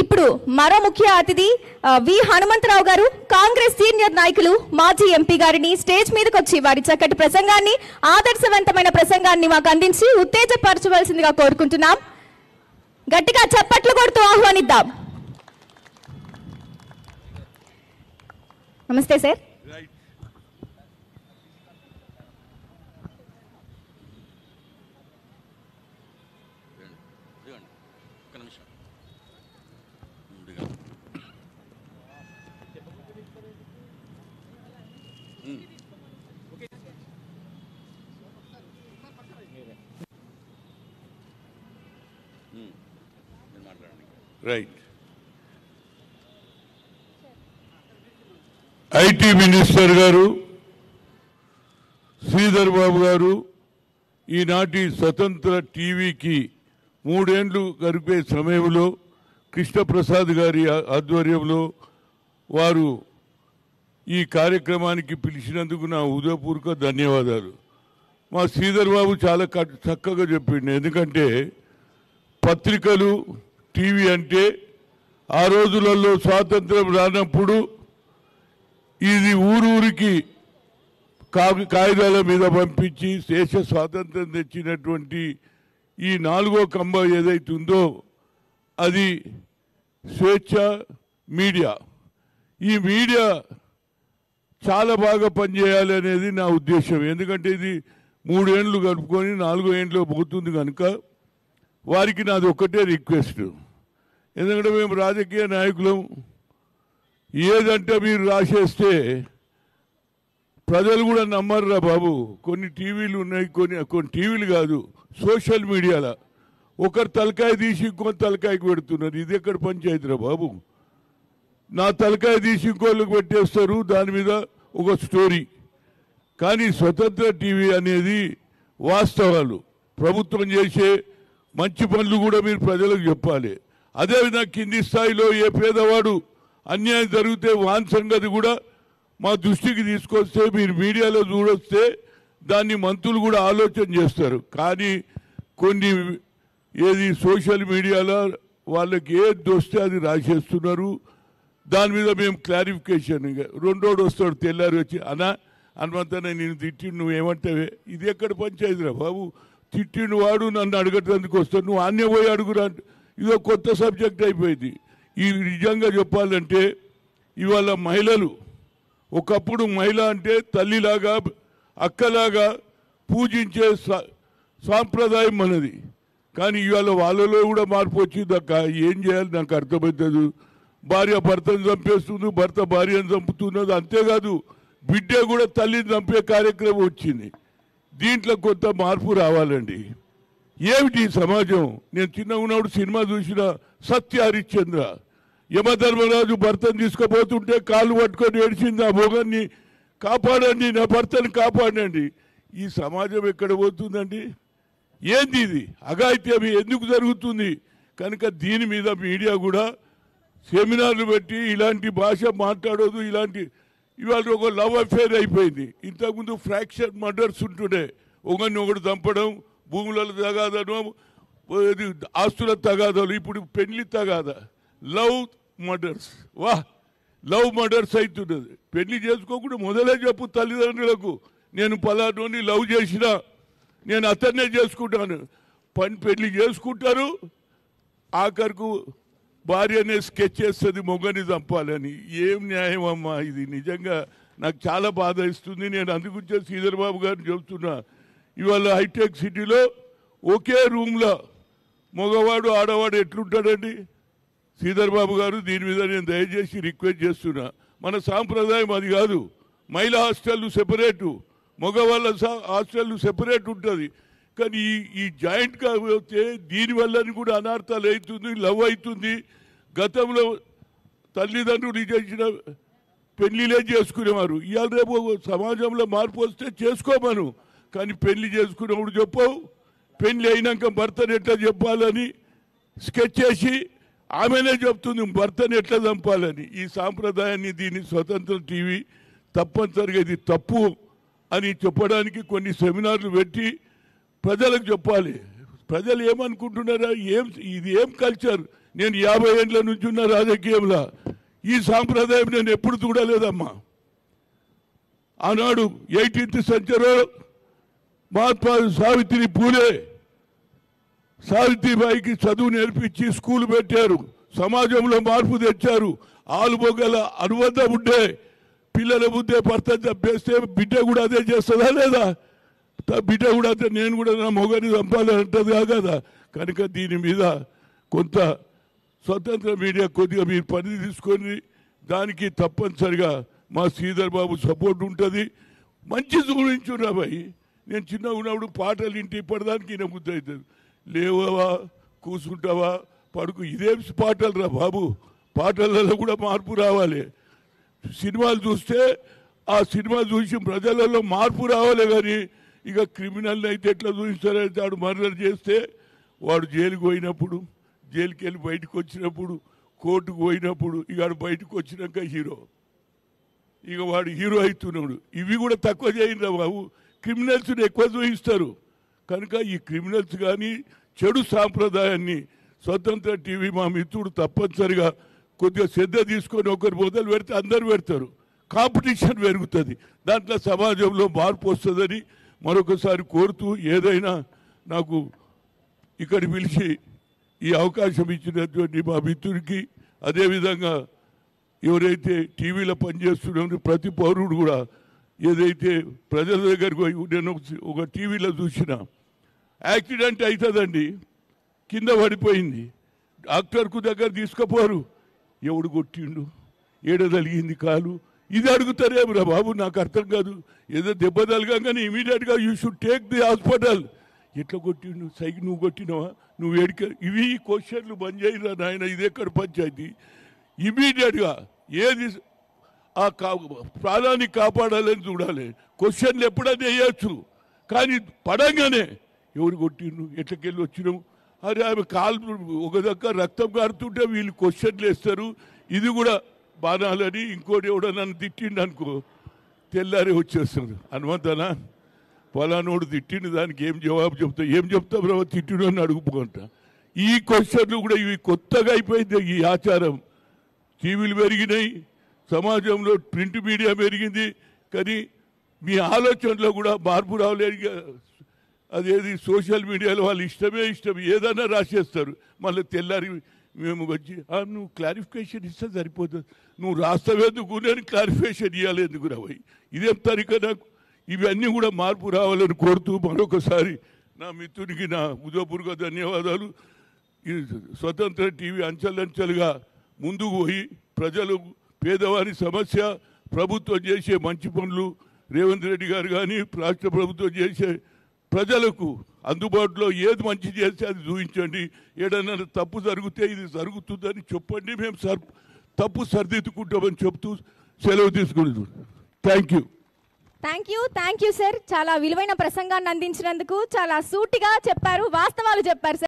ఇప్పుడు మరో ముఖ్య అతిథి వి హనుమంతరావు గారు కాంగ్రెస్ సీనియర్ నాయకులు మాజీ ఎంపీ గారిని స్టేజ్ మీదకి వచ్చి వారి చక్కటి ప్రసంగాన్ని ఆదర్శవంతమైన ప్రసంగాన్ని మాకు అందించి ఉత్తేజపరచవలసిందిగా కోరుకుంటున్నాం. గట్టిగా చప్పట్లు కొడుతూ ఆహ్వానిద్దాం. నమస్తే సార్. రైట్. ఐటీ మినిస్టర్ గారు శ్రీధర్ బాబు గారు ఈనాటి స్వతంత్ర టీవీకి 3 ఏళ్లు గడిపే సమయంలో కృష్ణప్రసాద్ గారి ఆధ్వర్యంలో వారు ఈ కార్యక్రమానికి పిలిచినందుకు నా హృదయపూర్వక ధన్యవాదాలు. మా శ్రీధర్ బాబు చాలా చక్కగా చెప్పిండు. ఎందుకంటే పత్రికలు టీవీ అంటే ఆ రోజులలో స్వాతంత్రం రానప్పుడు ఇది ఊరూరికి కాగితాల మీద పంపించి దేశ స్వాతంత్రం తెచ్చినటువంటి ఈ 4వ కంబ ఏదైతుందో అది స్వేచ్ఛ మీడియా. ఈ మీడియా చాలా బాగా పనిచేయాలి అనేది నా ఉద్దేశం. ఎందుకంటే ఇది 3 ఏళ్ళు గడుపుకొని 4వ ఏళ్ళలో పోతుంది కనుక వారికి నాది ఒక్కటే రిక్వెస్ట్. ఎందుకంటే మేము రాజకీయ నాయకులం, ఏదంటే మీరు రాసేస్తే ప్రజలు కూడా నమ్మరురా బాబు. కొన్ని టీవీలు ఉన్నాయి, కొన్ని టీవీలు కాదు, సోషల్ మీడియాలో ఒకరు తలకాయ తీసి ఇంకొక తలకాయకి పెడుతున్నారు. ఇది ఎక్కడ పంచాయతీరా బాబు? నా తలకాయ తీసి ఇంకోళ్ళకి పెట్టేస్తారు, దాని మీద ఒక స్టోరీ. కానీ స్వతంత్ర టీవీ అనేది వాస్తవాలు, ప్రభుత్వం చేసే మంచి పనులు కూడా మీరు ప్రజలకు చెప్పాలి. అదేవిధంగా కింది స్థాయిలో ఏ పేదవాడు అన్యాయం జరిగితే వాన్ సంగతి కూడా మా దృష్టికి తీసుకొస్తే మీరు మీడియాలో చూడొస్తే దాన్ని మంత్రులు కూడా ఆలోచన చేస్తారు. కానీ కొన్ని ఏది సోషల్ మీడియాలో వాళ్ళకి ఏది వస్తే అది రాసేస్తున్నారు. దాని మీద మేము క్లారిఫికేషన్, రెండోడు వస్తాడు తెల్లారి వచ్చి అన్నా హనుమంతన్న నేను తిట్టిండు నువ్వేమంటావే? ఇది ఎక్కడ పంచాయతీరా బాబు? తిట్టిండు వాడు నన్ను అడగటానికి వస్తాడు, నువ్వు అన్య పోయి అడుగురా. ఇదో కొత్త సబ్జెక్ట్ అయిపోయింది. ఈ నిజంగా చెప్పాలంటే ఇవాళ మహిళలు, ఒకప్పుడు మహిళ అంటే తల్లిలాగా అక్కలాగా పూజించే సాంప్రదాయం మనది. కానీ ఇవాళ వాళ్ళలో కూడా మార్పు వచ్చింది. అక్క ఏం చేయాలి నాకు అర్థమవుతుంది. భార్య భర్తను చంపేస్తుంది, భర్త భార్యను చంపుతున్నది. అంతేకాదు బిడ్డ కూడా తల్లిని చంపే కార్యక్రమం వచ్చింది. దీంట్లో కొంత మార్పు రావాలండి. ఏమిటి సమాజం? నేను చిన్నగా ఉన్నప్పుడు సినిమా చూసిన సత్య హరిశ్చంద్ర, యమధర్మరాజు భర్తను తీసుకుపోతుంటే కాళ్ళు పట్టుకొని ఏడిచింది, ఆ భోగాన్ని కాపాడండి, నా భర్తను కాపాడండి. ఈ సమాజం ఎక్కడ పోతుందండి? ఏంది ఇది అఘాయిత్యం? ఎందుకు జరుగుతుంది? కనుక దీని మీద మీడియా కూడా సెమినార్లు పెట్టి ఇలాంటి భాష మాట్లాడదు. ఇవాళ ఒక లవ్ అఫేర్ అయిపోయింది. ఇంతకుముందు ఫ్రాక్షన్ మర్డర్స్ ఉంటుండే, ఒకరిని చంపడం, భూములలో తగాదనం, ఆస్తుల తగాదాలు. ఇప్పుడు పెళ్లి తగాదా, లవ్ మర్డర్స్. లవ్ మర్డర్స్ అవుతున్నది. పెళ్లి చేసుకోకుండా మొదలే చెప్పు తల్లిదండ్రులకు, నేను పలానోని లవ్ చేసినా, నేను అతన్నే చేసుకుంటాను. పెళ్లి చేసుకుంటారు, ఆఖరుకు భార్యనే స్కెచ్ చేస్తుంది మొగ్గని చంపాలని. ఏం న్యాయం అమ్మా ఇది? నిజంగా నాకు చాలా బాధ ఇస్తుంది. నేను అందుగురించే శ్రీధర్ బాబు గారిని చెబుతున్నా, ఇవాళ హైటెక్ సిటీలో ఒకే రూమ్లో మగవాడు ఆడవాడు ఎట్లుంటాడండి? శ్రీధర్ బాబు గారు దీని మీద నేను దయచేసి రిక్వెస్ట్ చేస్తున్నా. మన సాంప్రదాయం అది కాదు. మహిళా హాస్టళ్ళు సెపరేటు, మగవాళ్ళ హాస్టళ్ళు సెపరేట్ ఉంటుంది. కానీ ఈ జాయింట్గా పోతే దీనివల్లని కూడా అనార్థాలు అవుతుంది, లవ్ అవుతుంది. గతంలో తల్లిదండ్రులు చేసిన పెళ్లిలే చేసుకునేవారు. ఇవాళ రేపు సమాజంలో మార్పు వస్తే చేసుకోమను, కానీ పెళ్లి చేసుకునేప్పుడు చెప్పవు. పెళ్లి అయినాక భర్తను ఎట్లా చెప్పాలని స్కెచ్ చేసి ఆమెనే చెప్తుంది భర్తను ఎట్లా చంపాలని. ఈ సాంప్రదాయాన్ని, దీన్ని స్వతంత్ర టీవీ తప్పనిసరిగా ఇది తప్పు అని చెప్పడానికి కొన్ని సెమినార్లు పెట్టి ప్రజలకు చెప్పాలి. ప్రజలు ఏమనుకుంటున్నారా? ఇది ఏం కల్చర్? నేను 50 ఏళ్ళ నుంచి ఉన్న రాజకీయంలో ఈ సాంప్రదాయం నేను ఎప్పుడు చూడలేదమ్మా. ఆనాడు 18th సెంచరీలో మహాత్మా సావిత్రి పూలే సావిత్రిబాయికి చదువు నేర్పించి స్కూల్ పెట్టారు, సమాజంలో మార్పు తెచ్చారు. ఆలుబొగల అనుబంధం ఉండే పిల్లల ముందే భర్త చంపేస్తే బిడ్డ కూడా అదే చేస్తుందా లేదా? బిడ్డ కూడా అంటే నేను కూడా నా మొగని చంపాలని అంటది కదా. కనుక దీని మీద కొంత స్వతంత్ర మీడియా కొద్దిగా మీరు పని తీసుకొని దానికి తప్పనిసరిగా మా శ్రీధర్ బాబు సపోర్ట్ ఉంటుంది. మంచి చూపించున్నా భయ్. నేను చిన్నగా ఉన్నప్పుడు పాటలు ఇంటి ఇప్పటిదానికి ఈయన ముద్ద అవుతుంది. లేవవా కూసుంటావా పడుకు ఇదేం పాటలు రా బాబు. పాటలలో కూడా మార్పు రావాలి. సినిమాలు చూస్తే ఆ సినిమా చూసి ప్రజలలో మార్పు రావాలి. కానీ ఇక క్రిమినల్ అయితే ఎట్లా చూపిస్తారంటే వాడు మర్డర్ చేస్తే వాడు జైలుకి పోయినప్పుడు, జైలుకి వెళ్ళి బయటకు వచ్చినప్పుడు, కోర్టుకు పోయినప్పుడు ఇక వాడు బయటకు వచ్చినాక హీరో, ఇక వాడు హీరో అవుతున్నాడు. ఇవి కూడా తక్కువ చేయండి బాబు. క్రిమినల్స్ని ఎక్కువ చూపిస్తారు. కనుక ఈ క్రిమినల్స్ కానీ చెడు సాంప్రదాయాన్ని స్వతంత్ర టీవీ మా మిత్రుడు తప్పనిసరిగా కొద్దిగా శ్రద్ధ తీసుకొని ఒకరు మొదలు పెడితే అందరు పెడతారు. కాంపిటీషన్ పెరుగుతుంది. దాంట్లో సమాజంలో మార్పు వస్తుందని మరొకసారి కోరుతూ, ఏదైనా నాకు ఇక్కడ పిలిచి ఈ అవకాశం ఇచ్చినటువంటి మా మిత్రుడికి, అదేవిధంగా ఎవరైతే టీవీలో పనిచేస్తున్నారో ప్రతి పౌరుడు కూడా ఏదైతే ప్రజల దగ్గరికి పోయి, నేను ఒక టీవీలో చూసిన యాక్సిడెంట్ అవుతుందండి, కింద పడిపోయింది, డాక్టర్కు దగ్గర తీసుకుపోరు, ఎవడు కొట్టిండు, ఏడ తలిగింది కాలు, ఇది అడుగుతారేమరా బాబు. నాకు అర్థం కాదు. ఏదో దెబ్బ తలగానే ఇమీడియట్గా you should take the hospital. ఎట్లా కొట్టిండు, సైకి నువ్వు కొట్టినవా, నువ్వు ఏడిక, ఇవి క్వశ్చన్లు బంద్ చేయరా నాయన. ఇది ఎక్కడ పంచాయతీ? ఇమీడియట్గా ఏది ఆ ప్రాణాన్ని కాపాడాలని చూడాలి. క్వశ్చన్లు ఎప్పుడైనా వేయచ్చు, కానీ పడంగానే ఎవరు కొట్టిండు, ఎట్లకెళ్ళి వచ్చినావు, అరే ఆమె కాలు ఒక దగ్గర రక్తం కారుతుంటే వీళ్ళు క్వశ్చన్లు వేస్తారు. ఇది కూడా బాణాలని. ఇంకోటి ఎవడో నన్ను తిట్టిండు అనుకో, తెల్లారే వచ్చేస్తుంది. హనుమంతనా ఫలానోడు తిట్టిండు, దానికి ఏం జవాబు చెప్తా, ఏం చెప్తా బ్రవ తిట్టిడు అని అడుగుకుంటా. ఈ క్వశ్చన్లు కూడా ఇవి కొత్తగా అయిపోయింది. ఈ ఆచారం టీవీలు పెరిగినాయి, సమాజంలో ప్రింట్ మీడియా పెరిగింది, కానీ మీ ఆలోచనలో కూడా మార్పు రావలేదు. అదేది సోషల్ మీడియాలో వాళ్ళు ఇష్టం ఏదైనా రాసేస్తారు. మళ్ళీ తెల్లారి మేము వచ్చి నువ్వు క్లారిఫికేషన్ ఇస్తే సరిపోతుంది, నువ్వు రాస్తావేందుకు, నేను క్లారిఫికేషన్ ఇవ్వాలి ఎందుకు రావయి, ఇదేం తరిక నాకు. ఇవన్నీ కూడా మార్పు రావాలని కోరుతూ మరొకసారి నా మిత్రునికి నా ఉదయపూర్వక ధన్యవాదాలు. ఈ స్వతంత్ర టీవీ అంచెలంచెలుగా ముందుకు పోయి ప్రజలు, పేదవారి సమస్య, ప్రభుత్వం చేసే మంచి పనులు, రేవంత్ రెడ్డి గారు కానీ రాష్ట్ర ప్రభుత్వం చేసే ప్రజలకు అందుబాటులో ఏది మంచి చేస్తే అది చూపించండి. ఏదైనా తప్పు జరిగితే ఇది జరుగుతుందని చెప్పండి, మేము తప్పు సరిదిద్దుకుంటామని చెప్తూ సెలవు తీసుకుంటాం. Thank you sir. చాలా విలువైన ప్రసంగాన్ని అందించినందుకు చాలా సూటిగా చెప్పారు, వాస్తవాలు చెప్పారు సార్.